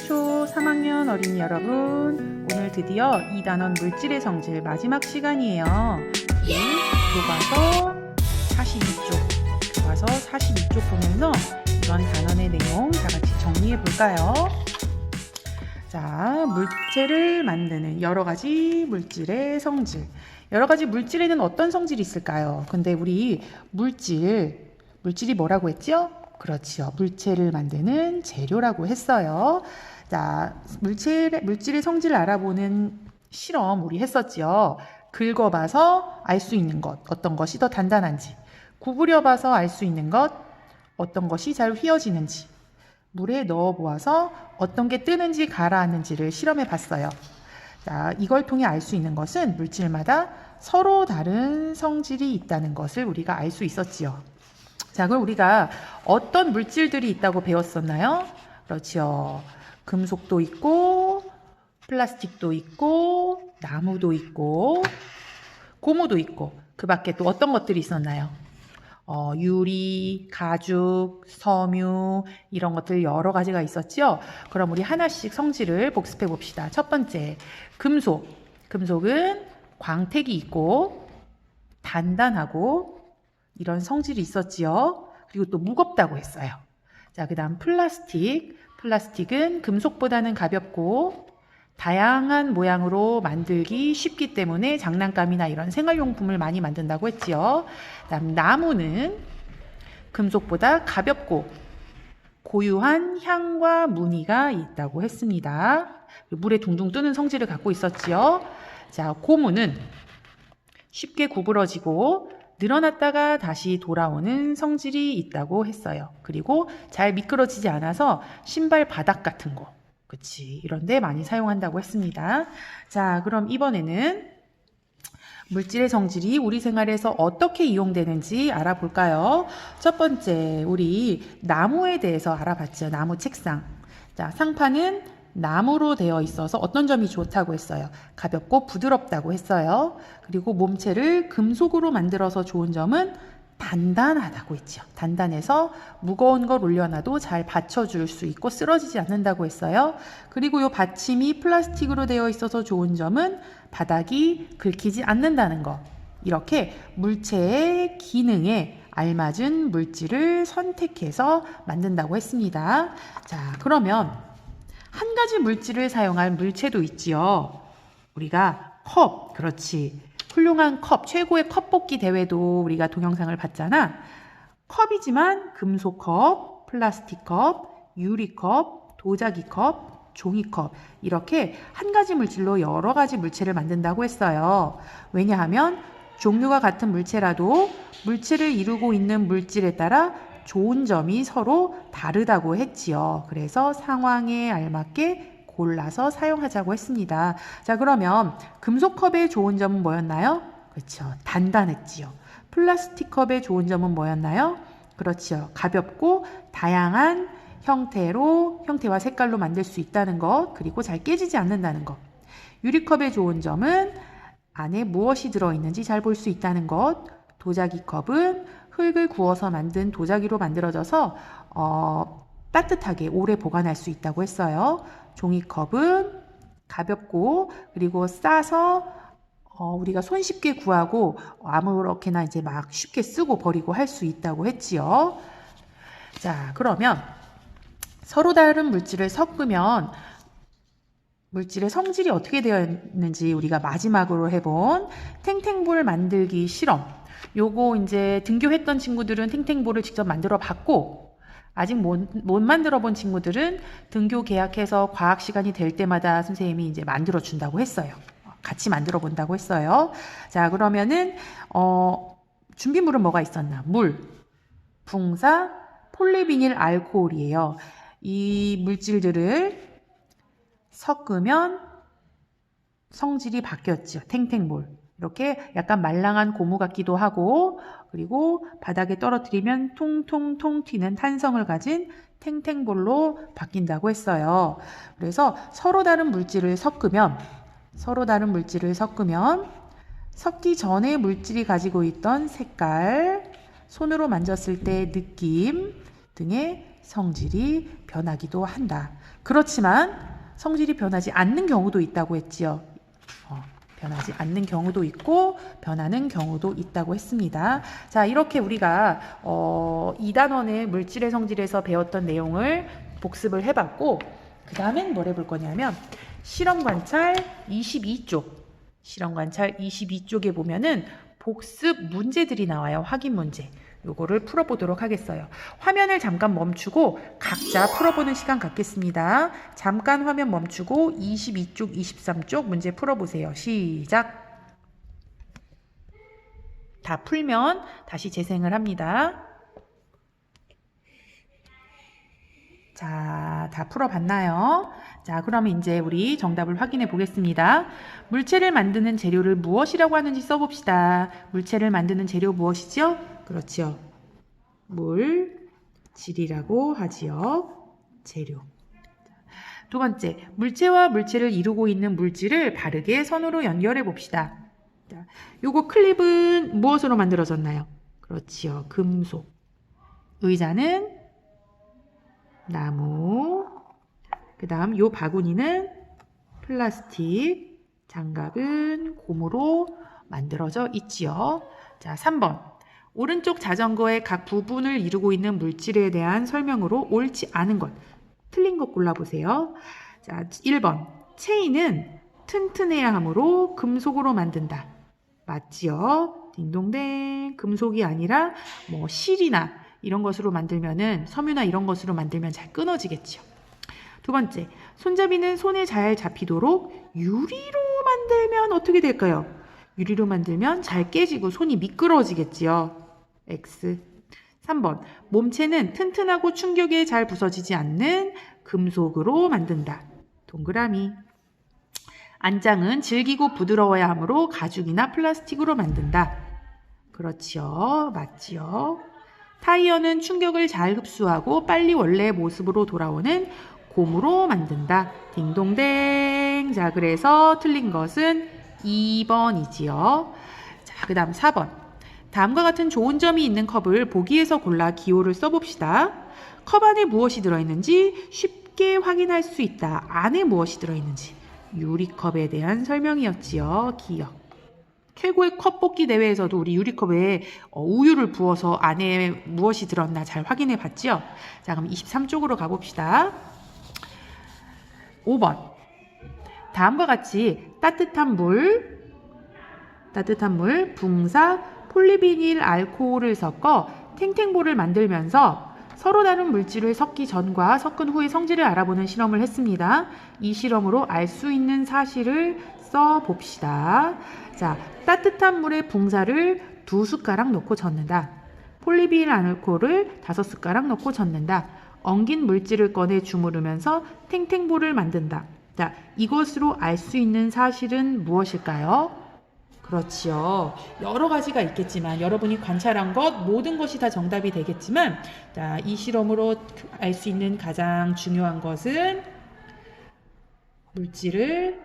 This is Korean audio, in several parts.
초 3학년 어린이 여러분, 오늘 드디어 2단원 물질의 성질 마지막 시간이에요. 교과서 42쪽, 교과서 42쪽 보면서 이번 단원의 내용 다 같이 정리해 볼까요? 자, 물체를 만드는 여러 가지 물질의 성질. 여러 가지 물질에는 어떤 성질이 있을까요? 근데 우리 물질이 뭐라고 했죠? 그렇지요. 물체를 만드는 재료라고 했어요. 자, 물질의 성질을 알아보는 실험 우리 했었지요. 긁어봐서 알 수 있는 것, 어떤 것이 더 단단한지. 구부려봐서 알 수 있는 것, 어떤 것이 잘 휘어지는지. 물에 넣어보아서 어떤 게 뜨는지 가라앉는지를 실험해 봤어요. 자, 이걸 통해 알 수 있는 것은 물질마다 서로 다른 성질이 있다는 것을 우리가 알 수 있었지요. 자, 그럼 우리가 어떤 물질들이 있다고 배웠었나요? 그렇죠. 금속도 있고, 플라스틱도 있고, 나무도 있고, 고무도 있고, 그 밖에 또 어떤 것들이 있었나요? 유리, 가죽, 섬유, 이런 것들 여러 가지가 있었죠? 그럼 우리 하나씩 성질을 복습해 봅시다. 첫 번째, 금속. 금속은 광택이 있고, 단단하고, 이런 성질이 있었지요. 그리고 또 무겁다고 했어요. 자, 그 다음 플라스틱. 플라스틱은 금속보다는 가볍고 다양한 모양으로 만들기 쉽기 때문에 장난감이나 이런 생활용품을 많이 만든다고 했지요. 그 다음 나무는 금속보다 가볍고 고유한 향과 무늬가 있다고 했습니다. 물에 둥둥 뜨는 성질을 갖고 있었지요. 자, 고무는 쉽게 구부러지고 늘어났다가 다시 돌아오는 성질이 있다고 했어요. 그리고 잘 미끄러지지 않아서 신발 바닥 같은 거, 그치, 이런 데 많이 사용한다고 했습니다. 자, 그럼 이번에는 물질의 성질이 우리 생활에서 어떻게 이용되는지 알아볼까요? 첫 번째, 우리 나무에 대해서 알아봤죠. 나무 책상. 자, 상판은 나무로 되어 있어서 어떤 점이 좋다고 했어요? 가볍고 부드럽다고 했어요. 그리고 몸체를 금속으로 만들어서 좋은 점은 단단하다고 했죠. 단단해서 무거운 걸 올려놔도 잘 받쳐줄 수 있고 쓰러지지 않는다고 했어요. 그리고 이 받침이 플라스틱으로 되어 있어서 좋은 점은 바닥이 긁히지 않는다는 거. 이렇게 물체의 기능에 알맞은 물질을 선택해서 만든다고 했습니다. 자, 그러면 한 가지 물질을 사용할 물체도 있지요. 우리가 컵, 그렇지. 훌륭한 컵, 최고의 컵 뽑기 대회도 우리가 동영상을 봤잖아. 컵이지만 금속컵, 플라스틱컵, 유리컵, 도자기컵, 종이컵, 이렇게 한 가지 물질로 여러 가지 물체를 만든다고 했어요. 왜냐하면 종류가 같은 물체라도 물체를 이루고 있는 물질에 따라 좋은 점이 서로 다르다고 했지요. 그래서 상황에 알맞게 골라서 사용하자고 했습니다. 자, 그러면 금속컵의 좋은 점은 뭐였나요? 그렇죠. 단단했지요. 플라스틱 컵의 좋은 점은 뭐였나요? 그렇죠. 가볍고 다양한 형태와 색깔로 만들 수 있다는 것, 그리고 잘 깨지지 않는다는 것. 유리컵의 좋은 점은 안에 무엇이 들어있는지 잘 볼 수 있다는 것. 도자기컵은 흙을 구워서 만든 도자기로 만들어져서 따뜻하게 오래 보관할 수 있다고 했어요. 종이컵은 가볍고 그리고 싸서 우리가 손쉽게 구하고 아무렇게나 이제 막 쉽게 쓰고 버리고 할 수 있다고 했지요. 자, 그러면 서로 다른 물질을 섞으면 물질의 성질이 어떻게 되어 있는지 우리가 마지막으로 해본 탱탱볼 만들기 실험. 요거 이제 등교했던 친구들은 탱탱볼을 직접 만들어 봤고, 아직 못 만들어 본 친구들은 등교 계약해서 과학 시간이 될 때마다 선생님이 이제 만들어 준다고 했어요. 같이 만들어 본다고 했어요. 자, 그러면은 준비물은 뭐가 있었나? 물, 붕사, 폴리비닐 알코올이에요. 이 물질들을 섞으면 성질이 바뀌었죠. 탱탱볼. 이렇게 약간 말랑한 고무 같기도 하고, 그리고 바닥에 떨어뜨리면 통통통 튀는 탄성을 가진 탱탱볼로 바뀐다고 했어요. 그래서 서로 다른 물질을 섞으면 섞기 전에 물질이 가지고 있던 색깔, 손으로 만졌을 때 느낌 등의 성질이 변하기도 한다. 그렇지만 성질이 변하지 않는 경우도 있다고 했지요. 변하지 않는 경우도 있고 변하는 경우도 있다고 했습니다. 자, 이렇게 우리가 2단원의 물질의 성질에서 배웠던 내용을 복습을 해봤고, 그 다음엔 뭘 해볼 거냐면 실험관찰 22쪽. 실험관찰 22쪽에 보면은 복습 문제들이 나와요. 확인 문제. 요거를 풀어보도록 하겠어요. 화면을 잠깐 멈추고 각자 풀어보는 시간 갖겠습니다. 잠깐 화면 멈추고 22쪽, 23쪽 문제 풀어보세요. 시작! 다 풀면 다시 재생을 합니다. 자, 다 풀어봤나요? 자, 그러면 이제 우리 정답을 확인해 보겠습니다. 물체를 만드는 재료를 무엇이라고 하는지 써봅시다. 물체를 만드는 재료 무엇이죠? 그렇지요. 물질이라고 하지요. 재료. 두 번째, 물체와 물체를 이루고 있는 물질을 바르게 선으로 연결해 봅시다. 자, 요거 클립은 무엇으로 만들어졌나요? 그렇지요. 금속. 의자는 나무. 그 다음 요 바구니는 플라스틱. 장갑은 고무로 만들어져 있지요. 자, 3번. 오른쪽 자전거의 각 부분을 이루고 있는 물질에 대한 설명으로 옳지 않은 것. 틀린 것 골라보세요. 자, 1번. 체인은 튼튼해야 하므로 금속으로 만든다. 맞지요? 딩동댕. 금속이 아니라 뭐 실이나 이런 것으로 만들면은, 섬유나 이런 것으로 만들면 잘 끊어지겠죠. 두 번째, 손잡이는 손에 잘 잡히도록 유리로 만들면 어떻게 될까요? 유리로 만들면 잘 깨지고 손이 미끄러지겠지요. X. 3번, 몸체는 튼튼하고 충격에 잘 부서지지 않는 금속으로 만든다. 동그라미. 안장은 질기고 부드러워야 하므로 가죽이나 플라스틱으로 만든다. 그렇지요. 맞지요. 타이어는 충격을 잘 흡수하고 빨리 원래의 모습으로 돌아오는 고무로 만든다. 딩동댕. 자, 그래서 틀린 것은 2번이지요. 자, 그 다음 4번. 다음과 같은 좋은 점이 있는 컵을 보기에서 골라 기호를 써봅시다. 컵 안에 무엇이 들어있는지 쉽게 확인할 수 있다. 안에 무엇이 들어있는지. 유리컵에 대한 설명이었지요. 기억. 최고의 컵 뽑기 대회에서도 우리 유리컵에 우유를 부어서 안에 무엇이 들었나 잘 확인해 봤죠? 자, 그럼 23쪽으로 가봅시다. 5번. 다음과 같이 따뜻한 물, 붕사, 폴리비닐 알코올을 섞어 탱탱볼을 만들면서 서로 다른 물질을 섞기 전과 섞은 후의 성질을 알아보는 실험을 했습니다. 이 실험으로 알 수 있는 사실을 써봅시다. 자, 따뜻한 물에 붕사를 2숟가락 넣고 젓는다. 폴리비닐 알코올을 5숟가락 넣고 젓는다. 엉긴 물질을 꺼내 주무르면서 탱탱볼을 만든다. 자, 이것으로 알 수 있는 사실은 무엇일까요? 그렇지요. 여러 가지가 있겠지만 여러분이 관찰한 것 모든 것이 다 정답이 되겠지만, 자, 이 실험으로 알 수 있는 가장 중요한 것은 물질을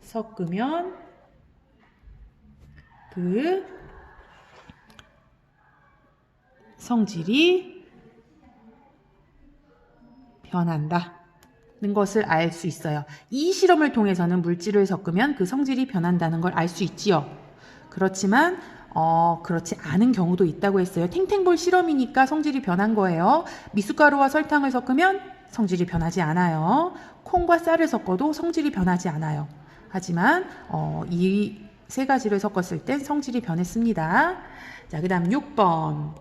섞으면 그 성질이 변한다 는 것을 알 수 있어요. 이 실험을 통해서는 물질을 섞으면 그 성질이 변한다는 걸 알 수 있지요. 그렇지만 그렇지 않은 경우도 있다고 했어요. 탱탱볼 실험이니까 성질이 변한 거예요. 미숫가루와 설탕을 섞으면 성질이 변하지 않아요. 콩과 쌀을 섞어도 성질이 변하지 않아요. 하지만 이 세 가지를 섞었을 땐 성질이 변했습니다. 자, 그 다음 6번.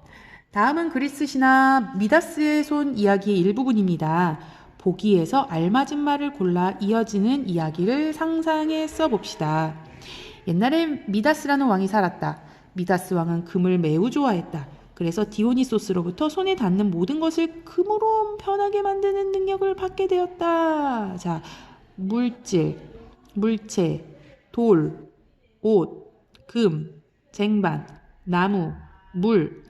다음은 그리스 신화 미다스의 손 이야기의 일부분입니다. 보기에서 알맞은 말을 골라 이어지는 이야기를 상상해 써봅시다. 옛날에 미다스라는 왕이 살았다. 미다스 왕은 금을 매우 좋아했다. 그래서 디오니소스로부터 손에 닿는 모든 것을 금으로 변하게 만드는 능력을 받게 되었다. 자, 물질, 물체, 돌, 옷, 금, 쟁반, 나무, 물,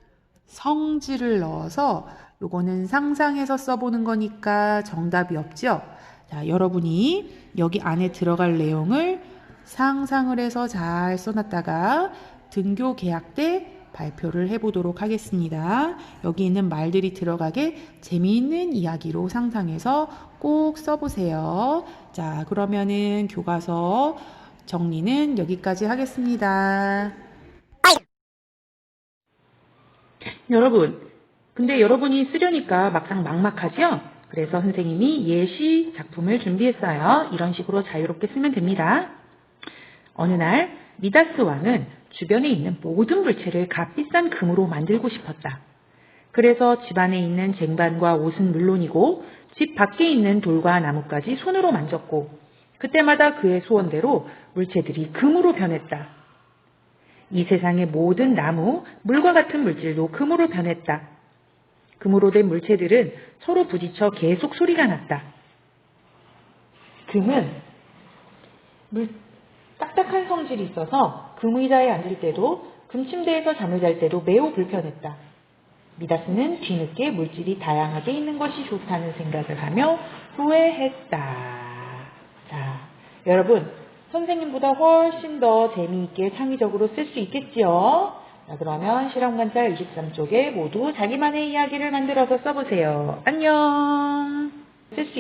성질을 넣어서 요거는 상상해서 써보는 거니까 정답이 없죠. 자, 여러분이 여기 안에 들어갈 내용을 상상을 해서 잘 써놨다가 등교 계약 때 발표를 해보도록 하겠습니다. 여기 있는 말들이 들어가게 재미있는 이야기로 상상해서 꼭 써보세요. 자, 그러면은 교과서 정리는 여기까지 하겠습니다. 여러분, 근데 여러분이 쓰려니까 막상 막막하죠? 그래서 선생님이 예시 작품을 준비했어요. 이런 식으로 자유롭게 쓰면 됩니다. 어느 날 미다스 왕은 주변에 있는 모든 물체를 값비싼 금으로 만들고 싶었다. 그래서 집 안에 있는 쟁반과 옷은 물론이고 집 밖에 있는 돌과 나무까지 손으로 만졌고 그때마다 그의 소원대로 물체들이 금으로 변했다. 이 세상의 모든 나무, 물과 같은 물질도 금으로 변했다. 금으로 된 물체들은 서로 부딪혀 계속 소리가 났다. 금은 딱딱한 성질이 있어서 금의자에 앉을 때도 금침대에서 잠을 잘 때도 매우 불편했다. 미다스는 뒤늦게 물질이 다양하게 있는 것이 좋다는 생각을 하며 후회했다. 자, 여러분 선생님보다 훨씬 더 재미있게 창의적으로 쓸 수 있겠지요? 자, 그러면 실험관찰 23쪽에 모두 자기만의 이야기를 만들어서 써보세요. 안녕. 쓸 수